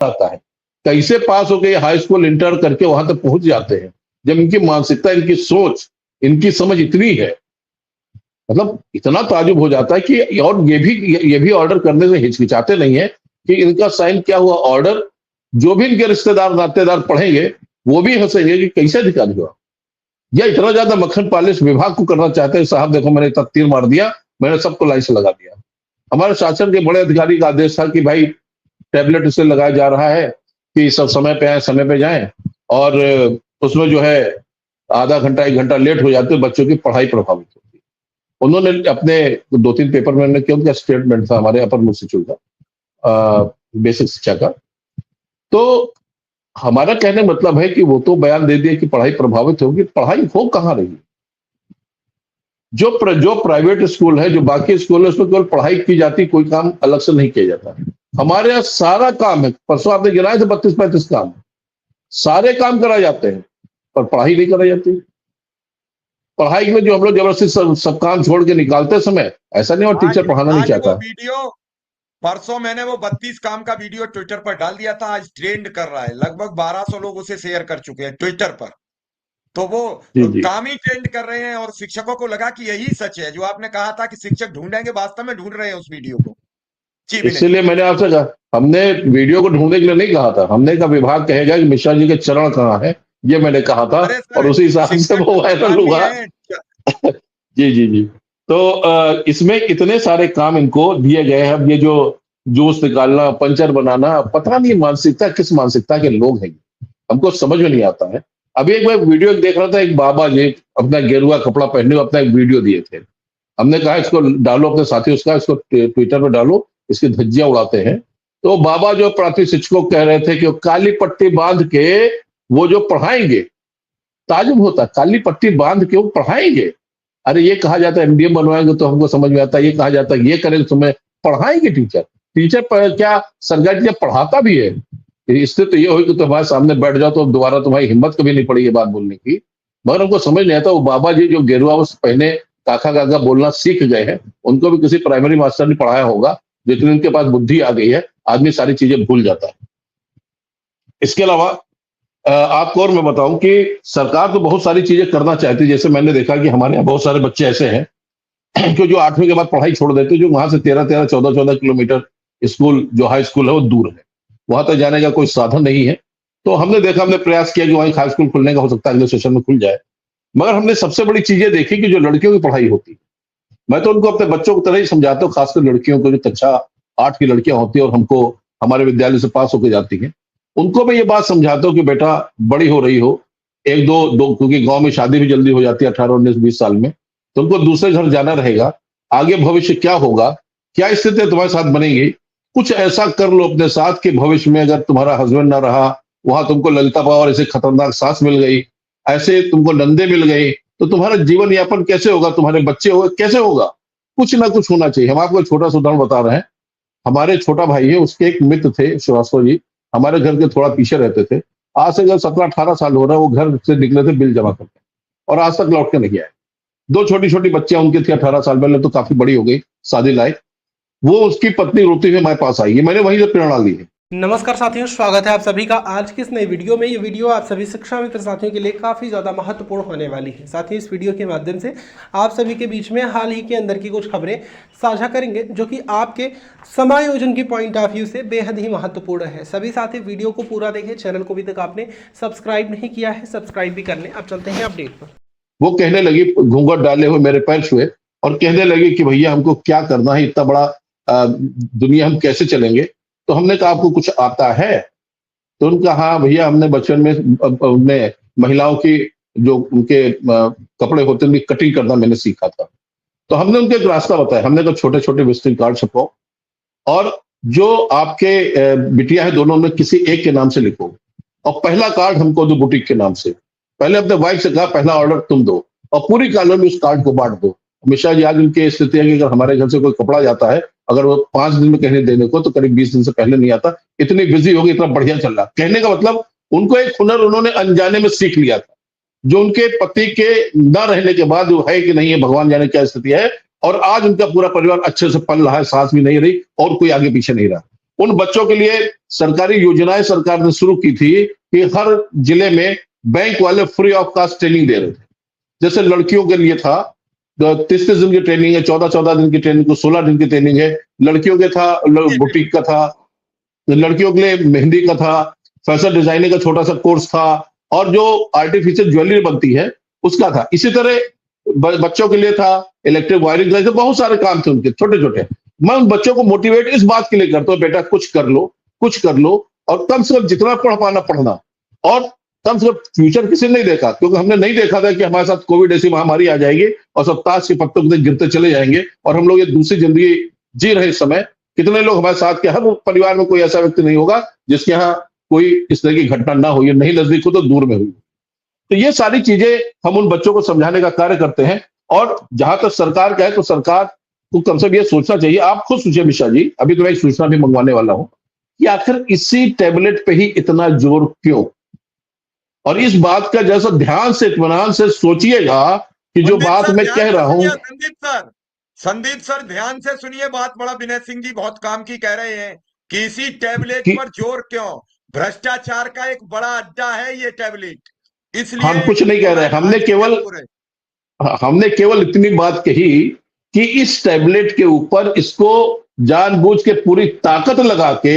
आता है, कैसे पास होकर हाई स्कूल इंटर करके वहां तक पहुंच जाते हैं, जब इनकी मानसिकता, इनकी सोच, इनकी समझ इतनी है। मतलब इतना ताजुब हो जाता है कि, और ये भी ऑर्डर करने से हिचकिचाते नहीं है कि इनका साइन क्या हुआ ऑर्डर। जो भी इनके रिश्तेदार नातेदार पढ़ेंगे वो भी हंसेंगे कि कैसे अधिकारी हुआ, या इतना ज्यादा मक्खन पालिश विभाग को करना चाहते हैं। साहब देखो, मैंने इतना तीर मार दिया, मैंने सबको लाइन से लगा दिया। हमारे शासन के बड़े अधिकारी का आदेश था कि भाई टैबलेट इसे लगाया जा रहा है कि सब समय पे आए, समय पे जाएं, और उसमें जो है आधा घंटा 1 घंटा लेट हो जाते बच्चों की पढ़ाई प्रभावित होती है। उन्होंने अपने 2-3 पेपर में उन्होंने क्यों, स्टेटमेंट था हमारे अपर मुख्य सचिव का, बेसिक शिक्षा का। तो हमारा कहने मतलब है कि वो तो बयान दे दिया कि पढ़ाई प्रभावित होगी, पढ़ाई हो कहाँ रही। जो प्राइवेट स्कूल है, जो बाकी स्कूल है, उसमें केवल पढ़ाई की जाती, कोई काम अलग से नहीं किया जाता। हमारे यहाँ सारा काम है, परसों आपने गिनाए थे 32-35 काम, सारे काम कराए जाते हैं, पर पढ़ाई नहीं कराई जाती। पढ़ाई में जो हम लोग जबरदस्ती सब काम छोड़ के निकालते समय, ऐसा नहीं, और टीचर पढ़ाना नहीं चाहता। वीडियो परसों मैंने वो 32 काम का वीडियो ट्विटर पर डाल दिया था, आज ट्रेंड कर रहा है, लगभग 1200 लोग उसे शेयर कर चुके हैं ट्विटर पर। तो वो जी। काम ही ट्रेंड कर रहे हैं, और शिक्षकों को लगा कि यही सच है जो आपने कहा था कि शिक्षक ढूंढेंगे, वास्तव में ढूंढ रहे हैं उस वीडियो को। जी विनय। इसीलिए मैंने आपसे कहा, हमने वीडियो को ढूंढने के लिए नहीं कहा था, हमने कहा विभाग कहेगा कि मिश्रा जी के चरण कहाँ है, ये मैंने कहा था, और उसी हिसाब से वो वायरल हुआ। जी। तो इसमें इतने सारे काम इनको दिए गए हैं। अब ये जो जूस निकालना, पंचर बनाना, पता नहीं मानसिकता किस मानसिकता के लोग हैं, हमको समझ में नहीं आता है। अभी एक मैं वीडियो देख रहा था, एक बाबा जी अपना गेरुआ कपड़ा पहने हुए अपना एक वीडियो दिए थे। हमने कहा इसको डालो अपने साथी, उसका इसको ट्विटर पर डालो, इसकी धज्जियां उड़ाते हैं। तो बाबा जो प्राथमिक शिक्षकों कह रहे थे कि वो काली पट्टी बांध के वो जो पढ़ाएंगे, ताजुब होता, काली पट्टी बांध के वो पढ़ाएंगे। अरे ये कहा जाता है एमडीएम बनवाएंगे तो हमको समझ में आता है, ये कहा जाता है ये करेंगे तुम्हें, पढ़ाएंगे टीचर पर क्या सरकारी टीचर पढ़ाता भी है। इससे तो ये हो कि तुम्हारे सामने बैठ जाओ तो दोबारा तुम्हारी हिम्मत कभी नहीं पड़ी ये बात बोलने की। मगर हमको समझ नहीं आता, वो बाबा जी जो गेरुआ पहने काका काका बोलना सीख गए हैं, उनको भी किसी प्राइमरी मास्टर ने पढ़ाया होगा। जितनी उनके पास बुद्धि आ गई है, आदमी सारी चीजें भूल जाता है। इसके अलावा आपको और मैं बताऊं कि सरकार तो बहुत सारी चीजें करना चाहती है। जैसे मैंने देखा कि हमारे यहाँ बहुत सारे बच्चे ऐसे हैं कि जो 8वीं के बाद पढ़ाई छोड़ देते, जो वहां से 13-13, 14-14 किलोमीटर स्कूल, जो हाई स्कूल है वो दूर है, वहां तक जाने का कोई साधन नहीं है। तो हमने देखा, हमने प्रयास किया कि वहीं हाई स्कूल खुलने का, हो सकता है अगले सेशन में खुल जाए। मगर हमने सबसे बड़ी चीजें देखी कि जो लड़कियों की पढ़ाई होती है, मैं तो उनको अपने बच्चों की तरह ही समझाता हूँ, खासकर लड़कियों को, जो कक्षा 8 की लड़कियां होती है और हमको हमारे विद्यालय से पास होकर जाती हैं, उनको मैं ये बात समझाता हूँ कि बेटा बड़ी हो रही हो, एक दो क्योंकि गांव में शादी भी जल्दी हो जाती है 18, 19, 20 साल में, तुमको दूसरे घर जाना रहेगा, आगे भविष्य क्या होगा, क्या स्थिति तुम्हारे साथ बनेगी, कुछ ऐसा कर लो अपने साथ कि भविष्य में अगर तुम्हारा हस्बैंड ना रहा, वहां तुमको ललिता पावर ऐसे खतरनाक सास मिल गई, ऐसे तुमको नंदे मिल गई, तो तुम्हारा जीवन यापन कैसे होगा, तुम्हारे बच्चे होंगे कैसे होगा, कुछ ना कुछ होना चाहिए। हम आपको एक छोटा सा उदाहरण बता रहे हैं। हमारे छोटा भाई है, उसके एक मित्र थे श्रीवास्तव जी, हमारे घर के थोड़ा पीछे रहते थे। आज से जब 17-18 साल हो रहा है, वो घर से निकले थे बिल जमा करके, और आज तक लौट के नहीं आए। 2 छोटी छोटी बच्चियां उनकी थी, 18 साल पहले तो काफी बड़ी हो गई, शादी लायक। वो उसकी पत्नी रोती हुई हमारे पास आई है, मैंने वहीं से प्रेरणा ली है। नमस्कार साथियों, स्वागत है आप सभी का आज की इस नई वीडियो में। ये वीडियो आप सभी शिक्षा मित्र साथियों के लिए काफ़ी ज़्यादा महत्वपूर्ण होने वाली है। साथ ही इस वीडियो के माध्यम से आप सभी के बीच में हाल ही के अंदर की कुछ खबरें साझा करेंगे जो कि आपके समायोजन की पॉइंट ऑफ व्यू से बेहद ही महत्वपूर्ण है। सभी साथी वीडियो को पूरा देखें, चैनल को अभी तक आपने सब्सक्राइब नहीं किया है सब्सक्राइब भी कर लें। अब चलते हैं अपडेट पर। वो कहने लगी घूंघट डाले हुए मेरे पैर छुए, और कहने लगी कि भैया हमको क्या करना है, इतना बड़ा दुनिया हम कैसे चलेंगे। तो हमने कहा आपको कुछ आता है? तो उनका हाँ भैया, हमने बचपन में महिलाओं की जो उनके कपड़े होते हैं उनकी कटिंग करना मैंने सीखा था। तो हमने उनको एक रास्ता बताया, हमने कहा छोटे छोटे विजिटिंग कार्ड छपवाओ, और जो आपके बिटिया है दोनों में किसी एक के नाम से लिखो, और पहला कार्ड हमको दो बुटीक के नाम से। पहले अपने वाइफ से कहा पहला ऑर्डर तुम दो, और पूरी कॉलोनी में उस कार्ड को बांट दो। मिश्रा जी आज उनकी स्थिति है कि अगर हमारे घर से कोई कपड़ा जाता है, अगर वो 5 दिन में कहने देने को, तो करीब 20 दिन से पहले नहीं आता, इतनी बिजी होगी, इतना बढ़िया चल रहा। कहने का मतलब उनको एक हुनर उन्होंने अनजाने में सीख लिया था, जो उनके पति के न रहने के बाद वो है कि नहीं है, भगवान जाने क्या स्थिति है। और आज उनका पूरा परिवार अच्छे से पल रहा है, सास भी नहीं रही और कोई आगे पीछे नहीं रहा। उन बच्चों के लिए सरकारी योजनाएं सरकार ने शुरू की थी कि हर जिले में बैंक वाले फ्री ऑफ कॉस्ट ट्रेनिंग दे रहे थे। जैसे लड़कियों के लिए था 30 दिन की ट्रेनिंग है, 14 दिन की ट्रेनिंग को 16 दिन की ट्रेनिंग है। लड़कियों के था बुटीक का था, लड़कियों के लिए मेहंदी का था, फैशन डिजाइनिंग का छोटा सा कोर्स था, और जो आर्टिफिशियल ज्वेलरी बनती है उसका था। इसी तरह बच्चों के लिए था इलेक्ट्रिक वायरिंग का, बहुत सारे काम थे उनके छोटे छोटे। मैं उन बच्चों को मोटिवेट इस बात के लिए करता हूँ, बेटा कुछ कर लो, कुछ कर लो, और कम से कम जितना पढ़ पाना पढ़ना, और कम से कम फ्यूचर किसी ने नहीं देखा, क्योंकि हमने नहीं देखा था कि हमारे साथ कोविड ऐसी महामारी आ जाएगी और सब ताश के पत्तों के गिरते चले जाएंगे और हम लोग ये दूसरी जिंदगी जी रहे समय। कितने लोग हमारे साथ के, हर परिवार में कोई ऐसा व्यक्ति नहीं होगा जिसके यहाँ कोई इस तरह की घटना ना हुई, नहीं नजदीक हो तो दूर में हुई। तो ये सारी चीजें हम उन बच्चों को समझाने का कार्य करते हैं। और जहां तक सरकार का है तो सरकार को कम से कम ये सोचना चाहिए, आप खुद सोचिए मिश्रा जी, अभी तो मैं एक सूचना भी मंगवाने वाला हूं कि आखिर इसी टैबलेट पे ही इतना जोर क्यों। और इस बात का जैसा ध्यान से इत्मीनान से सोचिएगा कि जो बात मैं कह रहा हूं। संदीप सर ध्यान से सुनिए बात, बड़ा विनय सिंह जी बहुत काम की कह रहे हैं कि इसी टैबलेट पर जोर क्यों। भ्रष्टाचार का एक बड़ा अड्डा है ये टैबलेट, इसलिए हम कुछ नहीं कह रहे, हमने केवल इतनी बात कही कि इस टैबलेट के ऊपर इसको जानबूझ के पूरी ताकत लगा के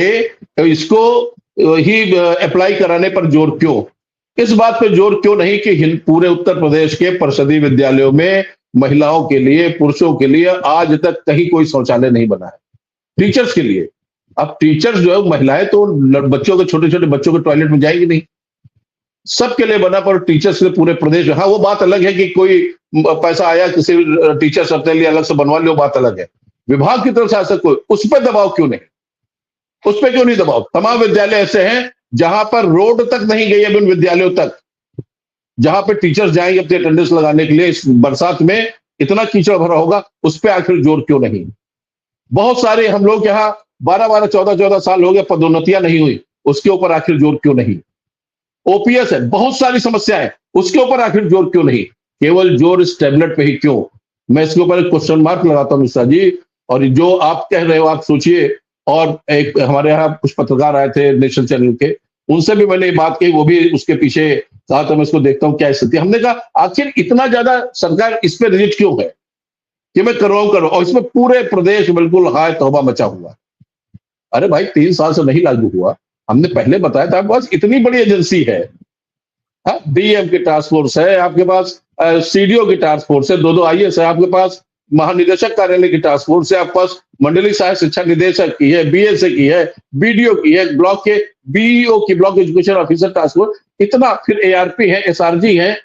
इसको ही अप्लाई कराने पर जोर क्यों, इस बात पे जोर क्यों नहीं कि पूरे उत्तर प्रदेश के परिषदीय विद्यालयों में महिलाओं के लिए, पुरुषों के लिए आज तक कहीं कोई शौचालय नहीं बना है। टीचर्स के लिए, अब टीचर्स जो है महिलाएं तो बच्चों के, छोटे छोटे बच्चों के टॉयलेट में जाएंगी नहीं, सबके लिए बना, पर टीचर्स के पूरे प्रदेश। हाँ वो बात अलग है कि कोई पैसा आया किसी टीचर्स अपने लिए अलग से बनवा ले, वो बात अलग है। विभाग की तरफ से ऐसा कोई, उस पर दबाव क्यों नहीं, उस पर क्यों नहीं दबाव। तमाम विद्यालय ऐसे हैं जहां पर रोड तक नहीं गई है उन विद्यालयों तक, जहां पे टीचर्स जाएंगे अपने अटेंडेंस लगाने के लिए। इस बरसात में इतना कीचड़ भरा होगा, उस पर आखिर जोर क्यों नहीं। बहुत सारे हम लोग यहाँ 12-12, 14-14 साल हो गए, पदोन्नतियां नहीं हुई, उसके ऊपर आखिर जोर क्यों नहीं। ओपीएस है, बहुत सारी समस्याएं, उसके ऊपर आखिर जोर क्यों नहीं। केवल जोर इस टैबलेट पे ही क्यों। मैं इसके ऊपर एक क्वेश्चन मार्क लगाता हूं मिश्रा जी। और जो आप कह रहे हो आप सोचिए, और एक हमारे यहाँ कुछ पत्रकार आए थे नेशनल चैनल के, उनसे भी मैंने ये बात कही, वो भी उसके पीछे कहा तो मैं इसको देखता हूँ क्या स्थिति। हमने कहा आखिर इतना ज्यादा सरकार इस पे रिजिड क्यों है कि मैं करवाऊं, और इसमें पूरे प्रदेश बिल्कुल हाय तौबा मचा हुआ। अरे भाई 3 साल से नहीं लागू हुआ, हमने पहले बताया था, बस इतनी बड़ी एजेंसी है, डीएम की टास्क फोर्स है आपके पास, सीडीओ की टास्क फोर्स है, 2-2 आईएएस है आपके पास, महानिदेशक कार्यालय की टास्क फोर्स है आपके पास, मंडलीय सहायक शिक्षा निदेशक की है, बीएसए की है, बीडीओ की है, ब्लॉक के बीईओ की, block education officer task force, इतना, फिर एआरपी है, एसआरजी है,